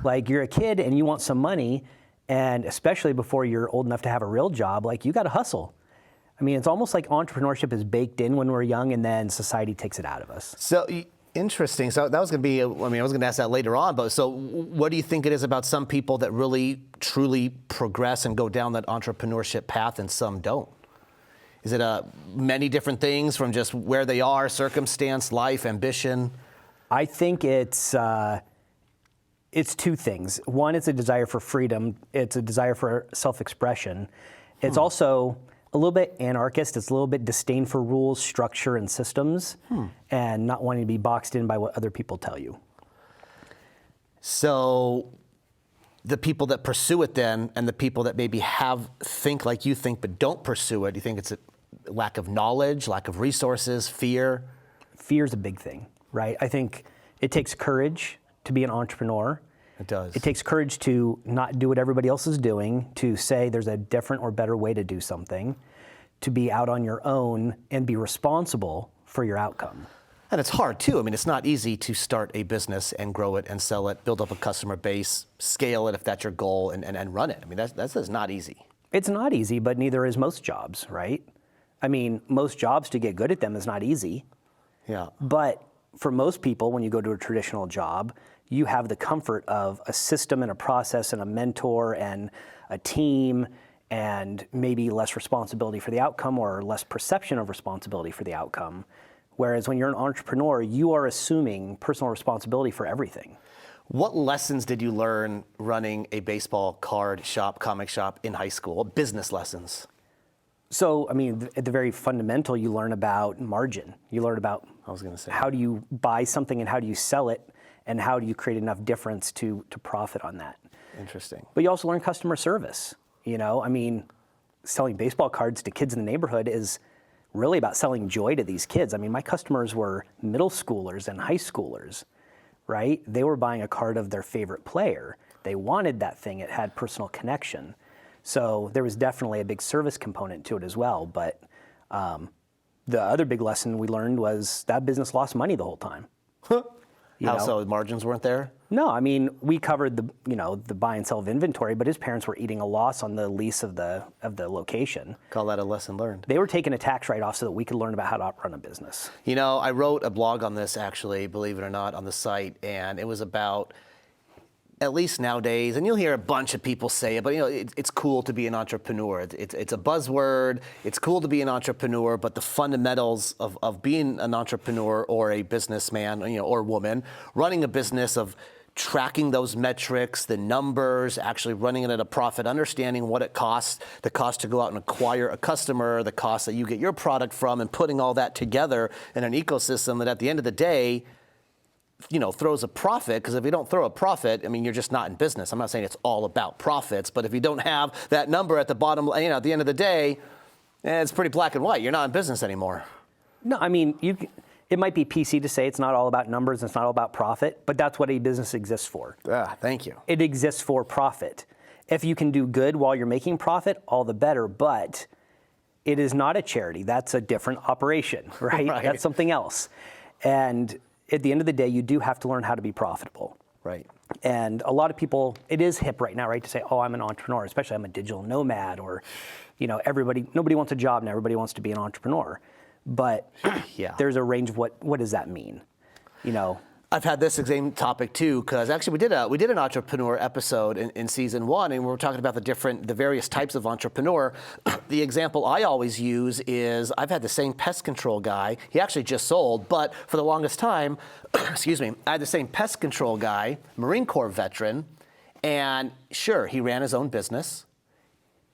Like you're a kid and you want some money, and especially before you're old enough to have a real job, like you got to hustle. I mean, it's almost like entrepreneurship is baked in when we're young, and then society takes it out of us. So interesting. So that was going to be, I was going to ask that later on, but so what do you think it is about some people that really, truly progress and go down that entrepreneurship path and some don't? Is it many different things from just where they are, circumstance, life, ambition? I think it's two things. One, it's a desire for freedom. It's a desire for self-expression. It's also a little bit anarchist. It's a little bit disdain for rules, structure, and systems, and not wanting to be boxed in by what other people tell you. So the people that pursue it then, and the people that maybe think like you think but don't pursue it, do you think it's a lack of knowledge, lack of resources, fear? Fear is a big thing, right? I think it takes courage to be an entrepreneur. It does. It takes courage to not do what everybody else is doing, to say there's a different or better way to do something, to be out on your own and be responsible for your outcome. And it's hard too. I mean, it's not easy to start a business and grow it and sell it, build up a customer base, scale it if that's your goal, and run it. I mean, that's not easy. It's not easy, but neither is most jobs, right? I mean, most jobs, to get good at them is not easy. Yeah. But for most people, when you go to a traditional job, you have the comfort of a system and a process and a mentor and a team and maybe less responsibility for the outcome or less perception of responsibility for the outcome. Whereas when you're an entrepreneur, you are assuming personal responsibility for everything. What lessons did you learn running a baseball card shop, comic shop in high school? Business lessons? So, I mean, at the very fundamental, you learn about margin. You learn about how do you buy something and how do you sell it, and how do you create enough difference to profit on that. Interesting. But you also learn customer service. You know, I mean, selling baseball cards to kids in the neighborhood is really about selling joy to these kids. I mean, my customers were middle schoolers and high schoolers, right? They were buying a card of their favorite player. They wanted that thing. It had personal connection. So there was definitely a big service component to it as well. But the other big lesson we learned was that business lost money the whole time. How so? Margins weren't there? No, I mean, we covered the buy and sell of inventory, but his parents were eating a loss on the lease of the location. Call that a lesson learned. They were taking a tax write-off so that we could learn about how to run a business. You know, I wrote a blog on this actually, believe it or not, on the site, and it was about, at least nowadays, and you'll hear a bunch of people say it, but it's cool to be an entrepreneur. It's a buzzword. It's cool to be an entrepreneur, but the fundamentals of being an entrepreneur or a businessman, or woman, running a business, of tracking those metrics, the numbers, actually running it at a profit, understanding what it costs, the cost to go out and acquire a customer, the cost that you get your product from, and putting all that together in an ecosystem that at the end of the day, throws a profit, because if you don't throw a profit, I mean, you're just not in business. I'm not saying it's all about profits, but if you don't have that number at the bottom, at the end of the day, it's pretty black and white. You're not in business anymore. No, I mean, it might be PC to say it's not all about numbers, it's not all about profit, but that's what a business exists for. Thank you. It exists for profit. If you can do good while you're making profit, all the better, but it is not a charity. That's a different operation, right? Right. That's something else. And at the end of the day, you do have to learn how to be profitable. Right. And a lot of people, it is hip right now, right, to say, oh, I'm an entrepreneur, especially I'm a digital nomad, or, nobody wants a job now, everybody wants to be an entrepreneur. But yeah, there's a range of what does that mean? I've had this same topic too, because actually we did an entrepreneur episode in season 1, and we were talking about the various types of entrepreneur. The example I always use is I've had the same pest control guy. He actually just sold, but for the longest time, excuse me, I had the same pest control guy, Marine Corps veteran, and sure, he ran his own business,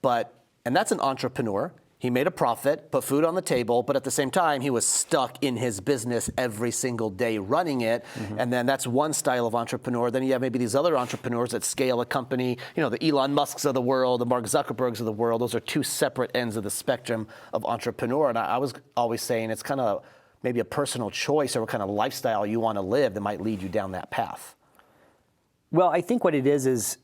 and that's an entrepreneur. He made a profit, put food on the table, but at the same time, he was stuck in his business every single day running it. Mm-hmm. And then that's one style of entrepreneur. Then you have maybe these other entrepreneurs that scale a company, the Elon Musks of the world, the Mark Zuckerbergs of the world. Those are two separate ends of the spectrum of entrepreneur. And I was always saying it's kind of maybe a personal choice or what kind of lifestyle you want to live that might lead you down that path. Well, I think what it is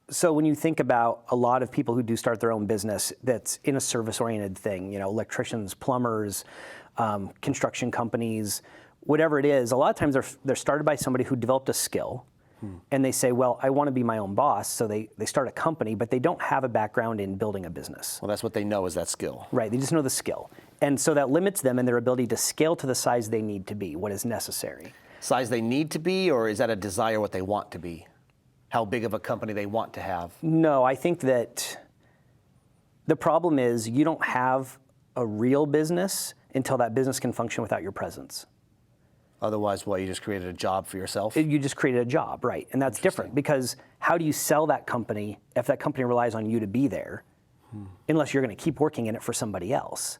so when you think about a lot of people who do start their own business that's in a service-oriented thing, electricians, plumbers, construction companies, whatever it is, a lot of times they're started by somebody who developed a skill, and they say, well, I want to be my own boss, so they start a company, but they don't have a background in building a business. Well, that's what they know is that skill. Right, they just know the skill. And so that limits them in their ability to scale to the size they need to be, what is necessary. Size they need to be, or is that a desire what they want to be? How big of a company they want to have? No, I think that the problem is you don't have a real business until that business can function without your presence. Otherwise, you just created a job for yourself? You just created a job, right? And that's different because how do you sell that company if that company relies on you to be there, unless you're going to keep working in it for somebody else?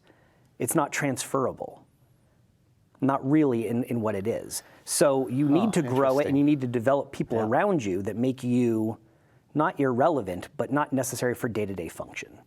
It's not transferable. Not really in what it is. So you need to grow it, and you need to develop people around you that make you not irrelevant, but not necessary for day-to-day function.